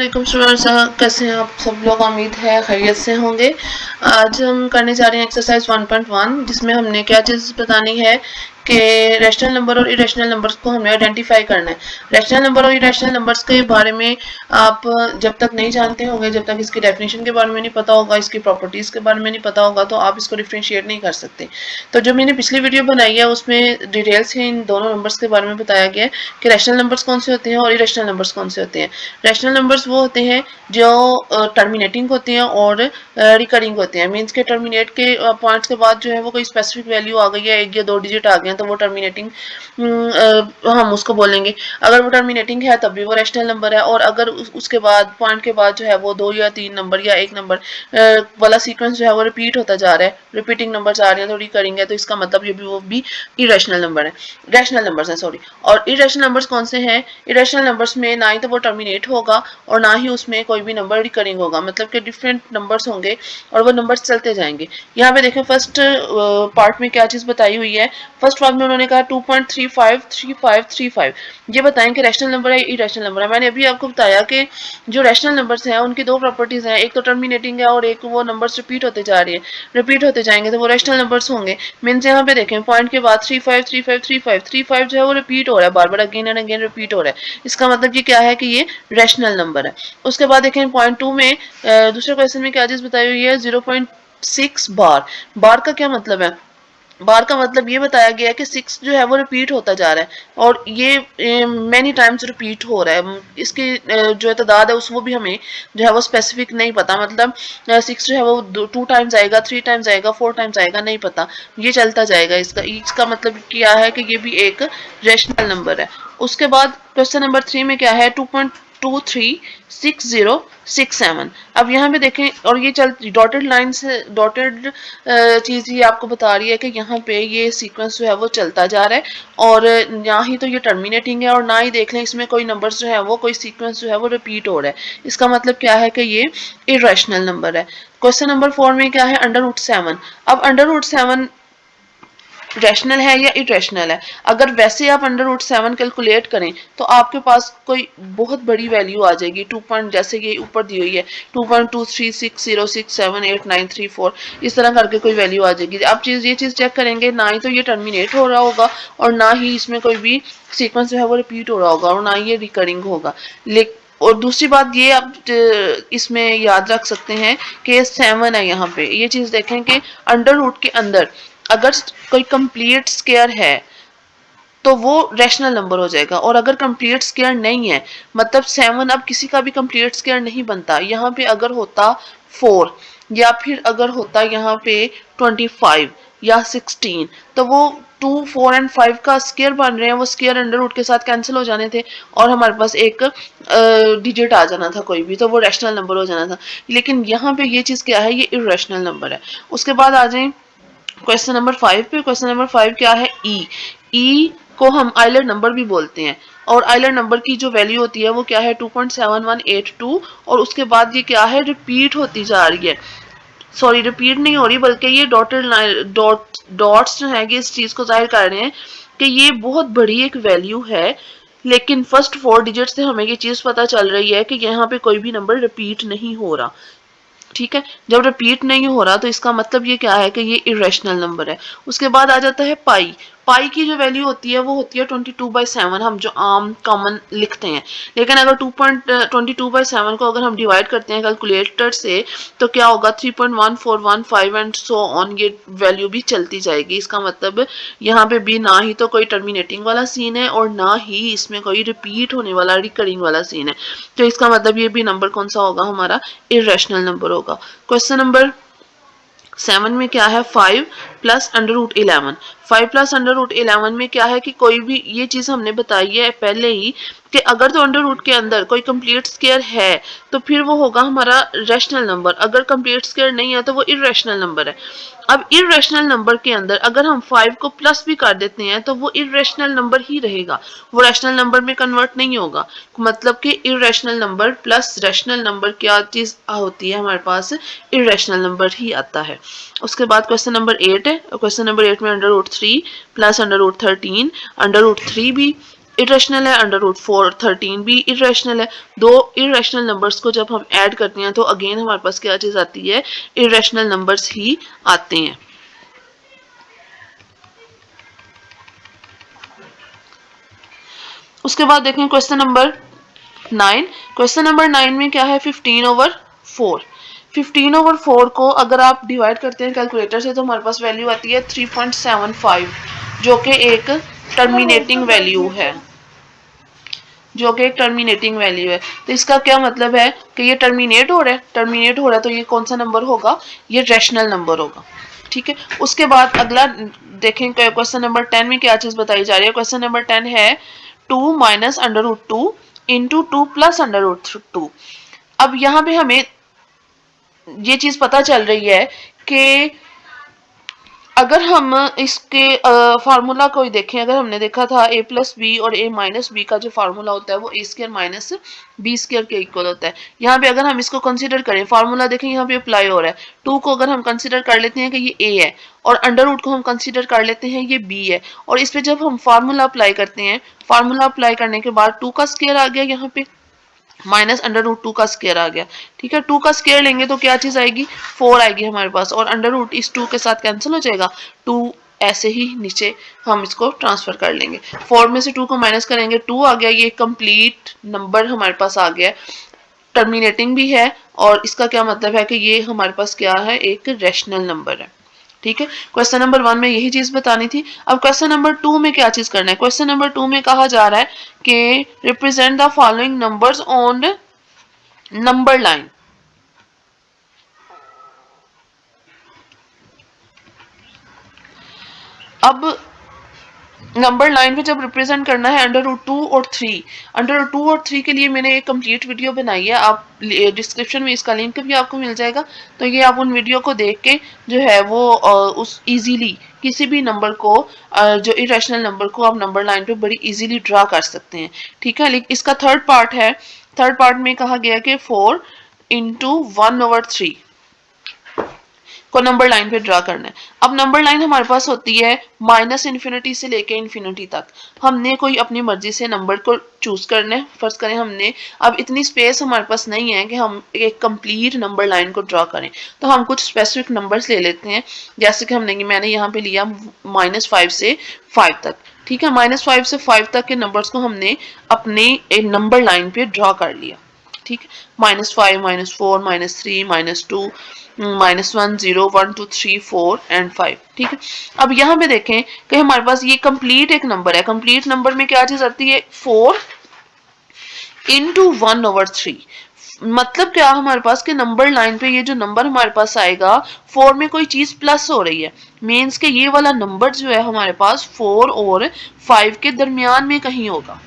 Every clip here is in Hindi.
वालेकुम स्टूडेंट्स, कैसे हैं आप सब लोग। उम्मीद है खैरियत से होंगे। आज हम करने जा रहे हैं एक्सरसाइज 1.1 जिसमें हमने क्या चीज़ बतानी है कि रैशनल नंबर और इरेशनल नंबर्स को हमें आइडेंटिफाई करना है। रैशनल नंबर और इरेशनल नंबर्स के बारे में आप जब तक नहीं जानते होंगे, जब तक इसकी डेफिनेशन के बारे में नहीं पता होगा, इसकी प्रॉपर्टीज़ के बारे में नहीं पता होगा, तो आप इसको डिफ्रेंशिएट नहीं कर सकते। तो जो मैंने पिछली वीडियो बनाई है उसमें डिटेल से इन दोनों नंबर्स के बारे में बताया गया है कि रैशनल नंबर्स कौन से होते हैं और इरेशनल नंबर्स कौन से होते हैं। रैशनल नंबर्स वो होते हैं जो टर्मिनेटिंग होते हैं और रिकरिंग होते हैं। मीन्स के टर्मिनेट के पॉइंट्स के बाद जो है वो कोई स्पेसिफिक वैल्यू आ गई है, एक या दो डिजिट आ गए हैं, तो वो टर्मिनेटिंग हम उसको बोलेंगे। अगर वो टर्मिनेटिंग है तब भी वो रैशनल नंबर है। और अगर उसके बाद पॉइंट के बाद जो है वो दो या तीन नंबर या एक नंबर वाला सीक्वेंस जो है वो रिपीट होता जा रहा है, रिपीटिंग नंबर आ रहे हैं तो रिकरिंग है, तो इसका मतलब ये भी वो भी इरेशनल नंबर है, रैशनल नंबर्स हैं सॉरी। और इरेशनल नंबर्स कौन से हैं? इरेशनल नंबर्स में ना ही तो वो टर्मिनेट होगा और ना ही उसमें कोई भी नंबर रिकरिंग होगा, मतलब कि डिफरेंट नंबर्स होंगे और वो नंबर्स चलते जाएंगे। यहाँ पे देखें फर्स्ट पार्ट में क्या चीज बताई हुई है। फर्स्ट पार्ट में उन्होंने कहा 2.353535 ये बताएं कि रैशनल नंबर है इरेशनल नंबर है। मैंने अभी आपको बताया कि जो रैशनल नंबर्स हैं उनकी दो प्रॉपर्टीज हैं, एक तो टर्मिनेटिंग है और एक वो नंबर्स रिपीट होते जा रहे हैं, रिपीट होते जाएंगे तो वो रैशनल नंबर्स होंगे। मीन्स यहाँ पे देखें पॉइंट के बाद 353535 जो है वो रिपीट हो रहा है, बार बार अगेन एंड अगेन रिपीट हो रहा है। इसका मतलब ये क्या है कि ये रैशनल नंबर है। उसके बाद देखें पॉइंट 2 में दूसरे क्वेश्चन में क्या चीज बताई हुई है, 0.6 बार। बार का क्या मतलब है? बार का मतलब ये बताया गया है कि 6 जो है वो रिपीट होता जा रहा है और ये मैनी टाइम्स रिपीट हो रहा है। इसकी जो है तादाद है उस वो भी हमें जो है वो स्पेसिफिक नहीं पता, मतलब 6 जो है वो 2 टाइम्स आएगा, 3 टाइम्स आएगा, 4 टाइम्स आएगा, नहीं पता, ये चलता जाएगा। इसका मतलब क्या है कि ये भी एक रैशनल नंबर है। उसके बाद क्वेश्चन नंबर 3 में क्या है, 2.236067। अब यहाँ पे देखें और ये चल डॉटेड लाइन से डॉटेड चीज ये आपको बता रही है कि यहाँ पे ये सीक्वेंस जो है वो चलता जा रहा है और ना ही तो ये टर्मिनेटिंग है और ना ही देख लें इसमें कोई नंबर्स जो है वो कोई सीक्वेंस जो है वो रिपीट हो रहा है। इसका मतलब क्या है कि ये इरेशनल नंबर है। क्वेश्चन नंबर 4 में क्या है, √7। अब √7 रैशनल है या इरेशनल है? अगर वैसे आप √7 कैलकुलेट करें तो आपके पास कोई बहुत बड़ी वैल्यू आ जाएगी, 2 पॉइंट जैसे ये ऊपर दी हुई है 2.2360678934, इस तरह करके कोई वैल्यू आ जाएगी। आप ये चीज चेक करेंगे, ना ही तो ये टर्मिनेट हो रहा होगा और ना ही इसमें कोई भी सीक्वेंस जो है वो रिपीट हो रहा होगा और ना ही ये रिकरिंग होगा। और दूसरी बात ये आप इसमें याद रख सकते हैं कि 7 है यहाँ पे, ये चीज देखें कि अंडर रूट के अंदर अगर कोई कंप्लीट स्क्वायर है तो वो रैशनल नंबर हो जाएगा, और अगर कंप्लीट स्क्वायर नहीं है मतलब 7 अब किसी का भी कंप्लीट स्क्वायर नहीं बनता। यहाँ पे अगर होता 4 या फिर अगर होता यहाँ पे 25 या 16 तो वो 2, 4 एंड 5 का स्क्वायर बन रहे हैं, वो स्क्वायर अंडर रूट के साथ कैंसिल हो जाने थे और हमारे पास एक डिजिट आ जाना था कोई भी, तो वो रैशनल नंबर हो जाना था। लेकिन यहाँ पे ये चीज क्या है, ये इरेशनल नंबर है। उसके बाद आ जाए क्वेश्चन नंबर 5 पे। क्वेश्चन नंबर 5 क्या है, ई को हम आइलर नंबर भी बोलते हैं और आइलर नंबर की जो वैल्यू होती है वो क्या है 2.7182 और उसके बाद ये क्या है, रिपीट होती जा रही है, सॉरी रिपीट नहीं हो रही बल्कि ये डॉटेड लाइन डॉट्स जो है इस चीज को जाहिर कर रहे हैं कि ये बहुत बड़ी एक वैल्यू है। लेकिन फर्स्ट 4 डिजिट से हमें ये चीज पता चल रही है कि यहाँ पे कोई भी नंबर रिपीट नहीं हो रहा। ठीक है, जब रिपीट नहीं हो रहा तो इसका मतलब ये क्या है कि ये इरेशनल नंबर है। उसके बाद आ जाता है पाई। पाई की जो वैल्यू होती है वो होती है 22/7, हम जो आम कॉमन लिखते हैं। लेकिन अगर 2.22/7 को अगर हम डिवाइड करते हैं कैलकुलेटर से तो क्या होगा 3.1415 एंड सो ऑन, ये वैल्यू भी चलती जाएगी। इसका मतलब यहाँ पे भी ना ही तो कोई टर्मिनेटिंग वाला सीन है और ना ही इसमें कोई रिपीट होने वाला रिकरिंग वाला सीन है, तो इसका मतलब ये भी नंबर कौन सा होगा, हमारा इरेशनल नंबर होगा। क्वेश्चन नंबर 7 में क्या है, 5 प्लस √11। 5 प्लस √11 में क्या है कि कोई भी, ये चीज हमने बताई है पहले ही कि अगर तो अंडर रूट के अंदर कोई कंप्लीट स्क्वायर है तो फिर वो होगा हमारा रैशनल नंबर, अगर कंप्लीट स्क्वायर नहीं है तो वो इरेशनल नंबर है। अब इरेशनल नंबर के अंदर अगर हम 5 को प्लस भी कर देते हैं तो वो इरेशनल नंबर ही रहेगा, वो रैशनल नंबर में कन्वर्ट नहीं होगा। मतलब कि irrational number plus rational number क्या चीज होती है, हमारे पास इरेशनल नंबर ही आता है। उसके बाद क्वेश्चन नंबर 8 है। क्वेश्चन नंबर 8 में √3 प्लस √13, √3 भी इरेशनल है, अंडर रूट 413 भी इरेशनल है। दो इरेशनल नंबर्स को जब हम ऐड करते हैं तो अगेन हमारे पास क्या चीज आती है, इरेशनल नंबर्स ही आते हैं। उसके बाद देखें क्वेश्चन नंबर 9। क्वेश्चन नंबर 9 में क्या है, 15/4। 15/4 को अगर आप डिवाइड करते हैं कैलकुलेटर से तो हमारे पास वैल्यू आती है 3.75, जो कि एक टर्मिनेटिंग वैल्यू है, जो कि एक टर्मिनेटिंग वैल्यू है। तो इसका क्या मतलब है कि ये टर्मिनेट हो रहा है, टर्मिनेट हो रहा है तो ये कौन सा नंबर होगा, ये रैशनल नंबर होगा। ठीक है, उसके बाद अगला देखें क्वेश्चन नंबर 10 में क्या चीज बताई जा रही है। क्वेश्चन नंबर 10 है 2 minus under root 2 into 2 plus under root 2। अब यहाँ पे हमें ये चीज पता चल रही है कि अगर हम इसके फार्मूला को देखें, अगर हमने देखा था a प्लस बी और a माइनस बी का जो फार्मूला होता है वो a square minus B square के इक्वल होता है। यहाँ पे अगर हम इसको कंसीडर करें, फार्मूला देखें यहाँ पे अप्लाई हो रहा है। 2 को अगर हम कंसीडर कर लेते हैं कि ये a है और अंडर रूट को हम कंसीडर कर लेते हैं ये b है, और इस पे जब हम फार्मूला अप्लाई करते हैं, फार्मूला अप्लाई करने के बाद 2 का स्क्वायर आ गया यहाँ पे, माइनस अंडर रूट 2 का स्क्वायर आ गया। ठीक है, 2 का स्क्वायर लेंगे तो क्या चीज आएगी, 4 आएगी हमारे पास, और अंडर रूट इस 2 के साथ कैंसिल हो जाएगा, 2 ऐसे ही नीचे हम इसको ट्रांसफर कर लेंगे। 4 में से 2 को माइनस करेंगे, 2 आ गया, ये कंप्लीट नंबर हमारे पास आ गया, टर्मिनेटिंग भी है, और इसका क्या मतलब है कि ये हमारे पास क्या है, एक रैशनल नंबर है। ठीक है, क्वेश्चन नंबर 1 में यही चीज बतानी थी। अब क्वेश्चन नंबर 2 में क्या चीज करना है, क्वेश्चन नंबर 2 में कहा जा रहा है कि represent the following numbers on number line. अब नंबर लाइन पे जब रिप्रेजेंट करना है अंडर रूट 2 और 3, अंडर रूट 2 और 3 के लिए मैंने एक कंप्लीट वीडियो बनाई है, आप डिस्क्रिप्शन में इसका लिंक भी आपको मिल जाएगा, तो ये आप उन वीडियो को देख के जो है वो उस इजीली किसी भी नंबर को जो इरेशनल नंबर को आप नंबर लाइन पे बड़ी इजीली ड्रा कर सकते हैं। ठीक है, लेकिन इसका थर्ड पार्ट है, थर्ड पार्ट में कहा गया कि 4 इंटू 1/3 को नंबर लाइन पे ड्रा करना है। अब नंबर लाइन हमारे पास होती है माइनस इन्फिनिटी से लेके इन्फिनिटी तक। हमने कोई अपनी मर्जी से नंबर को चूज करना है, फर्ज करें हमने, अब इतनी स्पेस हमारे पास नहीं है कि हम एक कंप्लीट नंबर लाइन को ड्रा करें, तो हम कुछ स्पेसिफिक नंबर्स ले लेते हैं, जैसे कि मैंने यहाँ पे लिया -5 से 5 तक। ठीक है, -5 से 5 तक के नंबर्स को हमने अपने नंबर लाइन पे ड्रा कर लिया। ठीक है, -5, -4, -3, -2, -1, 0, 1, 2, 3, 4 एंड 5। ठीक है, अब यहाँ पे देखें कि हमारे पास ये कंप्लीट एक नंबर है, कंप्लीट नंबर में क्या चीज आती है, 4 इंटू 1/3। मतलब क्या हमारे पास के नंबर लाइन पे ये जो नंबर हमारे पास आएगा, 4 में कोई चीज प्लस हो रही है, मीन्स के ये वाला नंबर जो है हमारे पास 4 और 5 के दरमियान में कहीं होगा।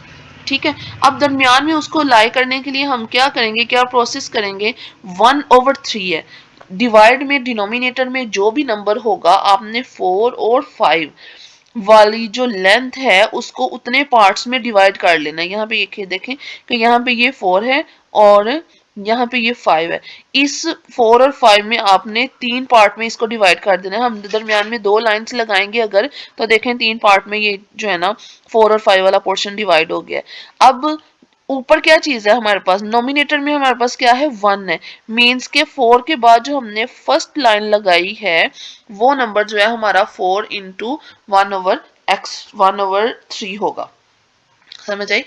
ठीक है, अब दरमियान में उसको लाई करने के लिए हम क्या करेंगे, क्या प्रोसेस करेंगे, 1/3 है, डिवाइड में डिनोमिनेटर में जो भी नंबर होगा आपने 4 और 5 वाली जो लेंथ है उसको उतने पार्ट्स में डिवाइड कर लेना है। यहाँ पे ये देखें कि यहाँ पे ये 4 है और यहाँ पे ये 5 है, इस 4 और 5 में आपने 3 पार्ट में इसको डिवाइड कर देना है। हम दरमियान में 2 लाइंस लगाएंगे अगर, तो देखें 3 पार्ट में ये जो है ना 4 और 5 वाला पोर्शन डिवाइड हो गया है। अब ऊपर क्या चीज है हमारे पास, नोमिनेटर में हमारे पास क्या है, 1 है, मीन्स के 4 के बाद जो हमने फर्स्ट लाइन लगाई है वो नंबर जो है हमारा 4 इंटू 1/3 होगा। समझ आई,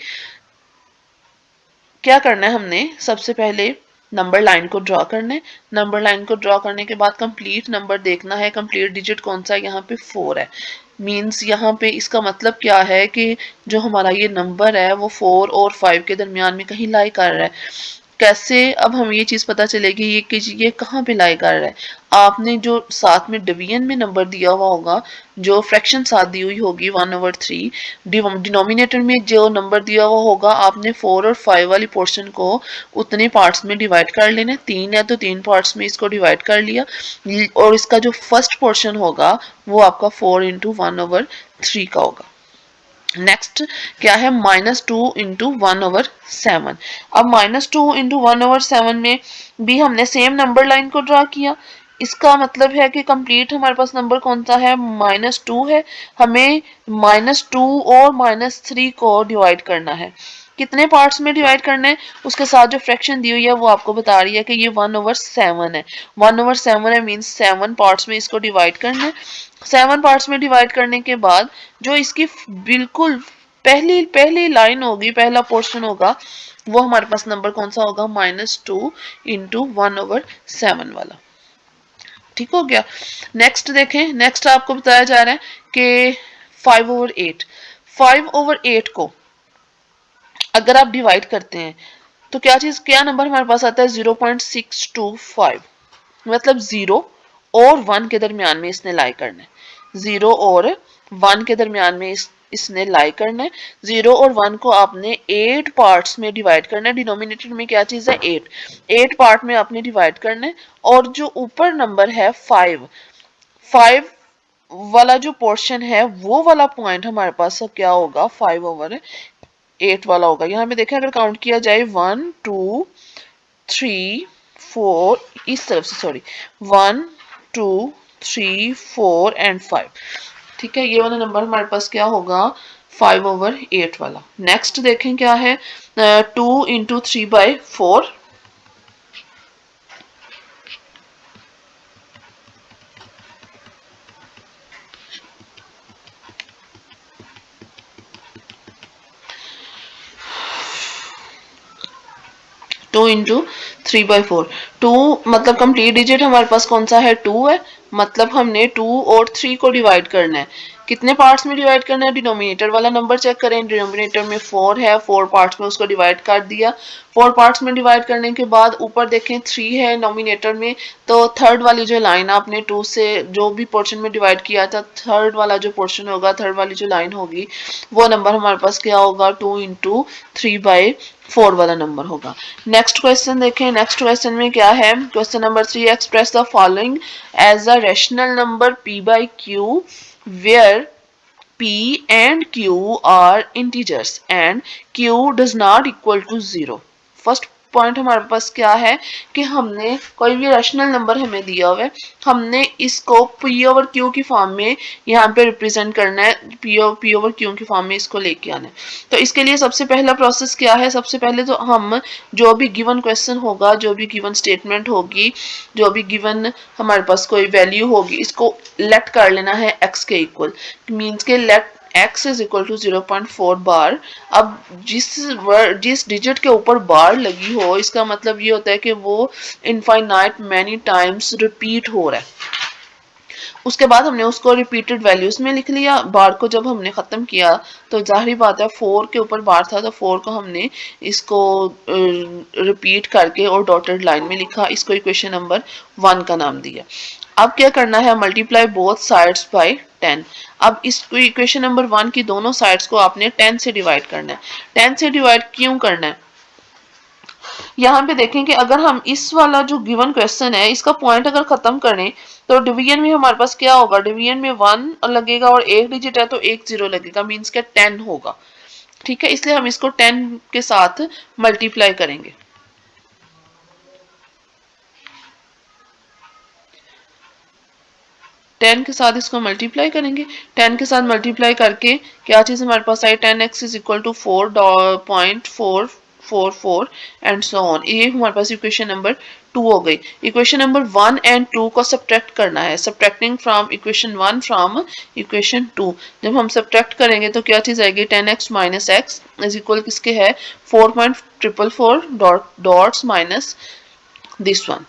क्या करना है हमने, सबसे पहले नंबर लाइन को ड्रॉ करना है, नंबर लाइन को ड्रॉ करने के बाद कंप्लीट नंबर देखना है, कंप्लीट डिजिट कौन सा है, यहाँ पे 4 है, मीन्स यहाँ पे इसका मतलब क्या है कि जो हमारा ये नंबर है वो 4 और 5 के दरमियान में कहीं लाई कर रहा है। कैसे, अब हमें ये चीज पता चलेगी ये कि ये कहाँ पे लाई कर रहा है, आपने जो साथ में डिवीजन में नंबर दिया हुआ होगा, जो फ्रैक्शन साथ दी हुई होगी 1/3, डिनोमिनेटर में जो नंबर दिया हुआ होगा आपने 4 और 5 वाली पोर्शन को उतने पार्ट्स में डिवाइड कर लेना, 3 है तो 3 पार्ट्स में इसको डिवाइड कर लिया, और इसका जो फर्स्ट पोर्शन होगा वो आपका 4 इंटू 1/3 का होगा। नेक्स्ट क्या है, -2 इंटू 1/7। अब -2 इंटू 1/7 में भी हमने सेम नंबर लाइन को ड्रा किया, इसका मतलब है कि कंप्लीट हमारे पास नंबर कौन सा है, -2 है। हमें -2 और -3 को डिवाइड करना है। कितने पार्ट्स में डिवाइड करना है, उसके साथ जो फ्रैक्शन दी हुई है वो आपको बता रही है कि ये 1/7 है। 1/7 है मीन्स 7 पार्ट्स में इसको डिवाइड करना है। 7 पार्ट्स में डिवाइड करने के बाद जो इसकी बिल्कुल पहली पहली लाइन होगी, पहला पोर्शन होगा, वो हमारे पास नंबर कौन सा होगा, -2 इंटू 1/7 वाला। ठीक हो गया। नेक्स्ट देखें, नेक्स्ट आपको बताया जा रहा है कि 5/8, 5/8 को अगर आप डिवाइड करते हैं तो क्या नंबर हमारे पास आता है, 0.625। मतलब 0 और 1 के दरमियान में इसने लाई करना है। 0 और 1 के दरमियान में इसने लाई करना है। 0 और 1 को आपने 8 पार्ट्स में डिवाइड करना है। डिनोमिनेटर में क्या चीज है, 8। 8 पार्ट में आपने डिवाइड करना है। और जो ऊपर नंबर है 5, 5 वाला जो पोर्शन है वो वाला पॉइंट हमारे पास क्या होगा, 5/8 वाला होगा। यहाँ पे देखें अगर काउंट किया जाए 1 2 3 4, इस तरफ से सॉरी, 1 2 3 4 एंड 5। ठीक है, ये वाला नंबर हमारे पास क्या होगा, 5/8 वाला। नेक्स्ट देखें क्या है, 2 इंटू 3/4, 2 इंटू 3/4। 2 मतलब कंप्लीट डिजिट हमारे पास कौन सा है, 2 है। मतलब हमने 2 और 3 को डिवाइड करना है। कितने पार्ट्स में डिवाइड करना है, डिनोमिनेटर वाला नंबर चेक करें। डिनोमिनेटर में 4 है, 4 पार्ट्स में उसको डिवाइड कर दिया। 4 पार्ट्स में डिवाइड करने के बाद ऊपर देखें 3 है नोमिनेटर में, तो थर्ड वाली जो लाइन आपने 2 से जो भी पोर्शन में डिवाइड किया था, थर्ड वाला जो पोर्शन होगा, थर्ड वाली जो लाइन होगी, वो नंबर हमारे पास क्या होगा, 2 इंटू 3/4 वाला नंबर होगा। नेक्स्ट क्वेश्चन देखें। नेक्स्ट क्वेश्चन में क्या है, question number 3, express the following as a rational number p/q where p and q are integers and q does not equal to 0। First point हमारे पास क्या है कि हमने कोई भी रैशनल नंबर हमें दिया हुआ है, हमने इसको p/q की फॉर्म में यहाँ पे रिप्रेजेंट करना है। p/q की फॉर्म में इसको लेके आना है। तो इसके लिए सबसे पहला प्रोसेस क्या है, सबसे पहले तो हम जो भी गिवन क्वेश्चन होगा, जो भी गिवन स्टेटमेंट होगी, जो भी गिवन हमारे पास कोई वैल्यू होगी, इसको लेट कर लेना है x के इक्वल। मीन्स के let x is equal to 0.4 बार। अब जिस डिजिट के ऊपर बार लगी हो, इसका मतलब ये होता है कि वो इनफाइनाइट मैनी टाइम्स रिपीट हो रहा है। उसके बाद हमने उसको रिपीटेड वैल्यूज में लिख लिया। बार को जब हमने खत्म किया तो जाहिर बात है 4 के ऊपर बार था, तो 4 को हमने इसको रिपीट करके और डॉटेड लाइन में लिखा। इसको इक्वेशन नंबर 1 का नाम दिया। अब क्या करना है, मल्टीप्लाई बोथ साइड्स बाय 10। अब इस इक्वेशन नंबर 1 की दोनों साइड्स को आपने 10 से डिवाइड करना है। 10 से डिवाइड क्यों करना है, यहाँ पे देखें कि अगर हम इस वाला जो गिवन क्वेश्चन है, इसका पॉइंट अगर खत्म करें तो डिवीजन में हमारे पास क्या होगा, डिवीजन में 1 लगेगा और एक डिजिट है तो एक 0 लगेगा, मीन्स के 10 होगा। ठीक है, इसलिए हम इसको 10 के साथ मल्टीप्लाई करेंगे। टेन के साथ इसको मल्टीप्लाई करेंगे। 10 के साथ मल्टीप्लाई करके क्या चीज हमारे पास आई, 10x is equal to 4.444 and so on. ये हमारे पास इक्वेशन नंबर 2 हो गई। इक्वेशन नंबर 1 एंड 2 को सब्ट्रैक्ट करना है, subtracting from equation 1 from equation 2। जब हम सब्ट्रैक्ट करेंगे तो क्या चीज आएगी, 10x minus x is equal किसके है, 4.444 डॉट्स माइनस दिस वन।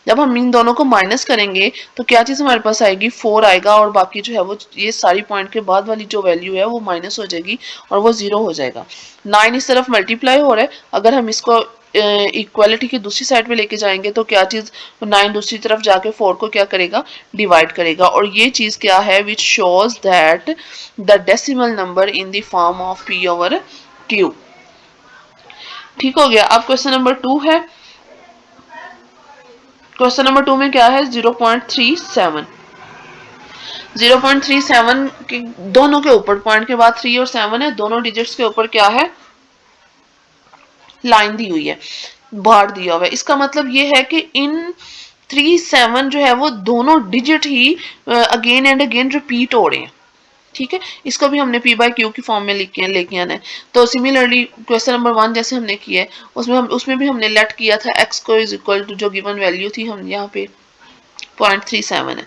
जब हम इन दोनों को माइनस करेंगे तो क्या चीज हमारे पास आएगी, 4 आएगा और बाकी जो है वो ये सारी पॉइंट के बाद वाली जो वैल्यू है वो माइनस हो जाएगी और वो 0 हो जाएगा। 9 इस तरफ मल्टीप्लाई हो रहा है। अगर हम इसको इक्वालिटी की दूसरी साइड पे लेके जाएंगे तो क्या चीज, 9 दूसरी तरफ जाके 4 को क्या करेगा, डिवाइड करेगा। और ये चीज क्या है, which shows that the decimal number in the form of p/q। ठीक हो गया। अब क्वेश्चन नंबर 2 है। क्वेश्चन नंबर 2 में क्या है, 0.37। 0.37 के दोनों के ऊपर, पॉइंट के बाद 3 और 7 है, दोनों डिजिट्स के ऊपर क्या है, लाइन दी हुई है, बार दिया हुआ है। इसका मतलब ये है कि इन 37 जो है वो दोनों digit he again and again repeat हो रहे हैं। ठीक है, इसको भी हमने p बाई क्यू की फॉर्म में लेके आना है। तो सिमिलरली क्वेश्चन नंबर 1 जैसे हमने किया है उसमें भी हमने लेट किया था x को इज इक्वल टू जो गिवन वैल्यू थी हम यहाँ पे 0.37 है,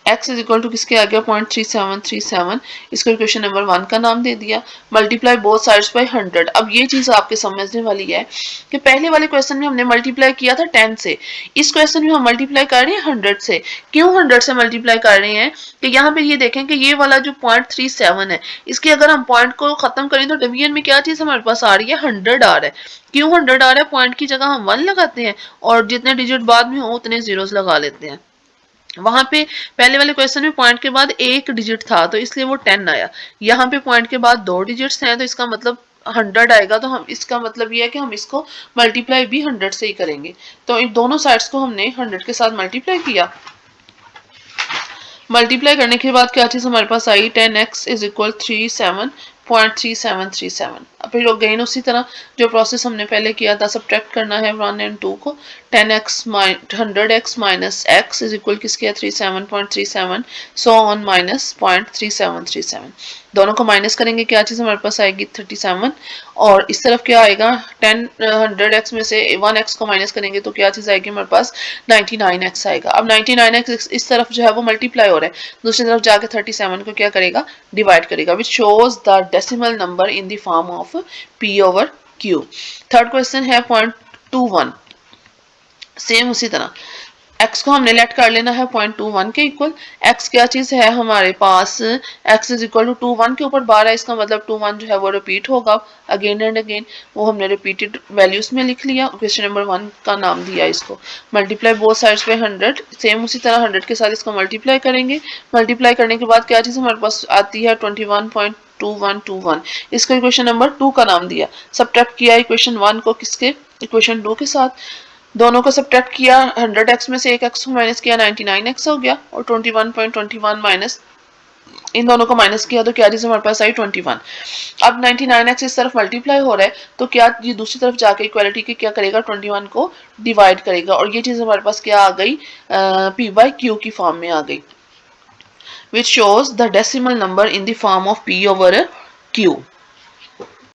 x इज इक्वल टू किसके आ गया 0.3737। इसको इक्वेशन नंबर 1 का नाम दे दिया। Multiply both sides by 100। अब ये चीज आपके समझने वाली है कि पहले वाले क्वेश्चन में हमने मल्टीप्लाई किया था 10 से, इस क्वेश्चन में हम मल्टीप्लाई कर रहे हैं 100 से। क्यों 100 से मल्टीप्लाई कर रहे हैं कि यहाँ पे ये देखें कि ये वाला जो 0.37 है इसके अगर हम पॉइंट को खत्म करें तो डिवीजन में क्या चीज हमारे पास आ रही है 100 आ रहा है। क्यों 100 आ रहा है, पॉइंट की जगह हम 1 लगाते हैं और जितने डिजिट बाद में हो उतने जीरोस लगा लेते हैं। वहां पे पहले वाले क्वेश्चन में पॉइंट के बाद एक डिजिट था तो इसलिए वो 10 आया। यहाँ पे पॉइंट के बाद 2 डिजिट्स हैं तो इसका मतलब 100 आएगा। तो हम इसका मतलब ये है कि हम इसको मल्टीप्लाई भी 100 से ही करेंगे। तो इन दोनों साइड्स को हमने 100 के साथ मल्टीप्लाई किया। मल्टीप्लाई करने के बाद क्या चीज हमारे पास आई 10x इज इक्वल 37.3737। अब फिर अगेन उसी तरह जो प्रोसेस हमने पहले किया था सब्ट्रैक्ट करना है 1 एंड 2 को। 10x 100x minus x is equal किसके है 37.37 सो ऑन माइनस 0.3737। दोनों को माइनस करेंगे क्या चीज हमारे पास आएगी 37 और इस तरफ क्या आएगा 100x में से 1x को माइनस करेंगे तो क्या चीज आएगी हमारे पास 99x आएगा। अब 99x इस तरफ जो है वो मल्टीप्लाई हो रहा है, दूसरी तरफ जाके 37 को क्या करेगा डिवाइड करेगा, which shows the decimal number in the form of p over q। Third question है 0.21। सेम उसी तरह x को हमने लेट कर लेना है 0.21 के इक्वल। x क्या चीज है हमारे पास x इज इक्वल टू 21 के ऊपर बार है, इसका मतलब 21 जो है वो रिपीट होगा अगेन एंड अगेन। वो हमने रिपीटेड वैल्यूज में लिख लिया, क्वेश्चन नंबर 1 का नाम दिया इसको। मल्टीप्लाई बोथ साइड्स पे 100, सेम उसी तरह 100 के साथ इसको मल्टीप्लाई करेंगे। मल्टीप्लाई करने के बाद क्या चीज हमारे पास आती है 21.2121। इसको इक्वेशन नंबर 2 का नाम दिया। सब्ट्रैक्ट किया इक्वेशन 1 को किसके इक्वेशन 2 के साथ। दोनों को सब्ट्रैक्ट किया 100x में से एक x को माइनस किया 99x हो गया और 21.21 माइनस इन दोनों को माइनस किया तो क्या चीज हमारे पास आई 21। अब 99x इस तरफ मल्टीप्लाई हो रहा है तो क्या ये दूसरी तरफ जाके इक्वालिटी के क्या करेगा 21 को डिवाइड करेगा और ये चीज हमारे पास क्या आ गई p बाई क्यू की फॉर्म में आ गई, which shows the decimal number in the form of p over q।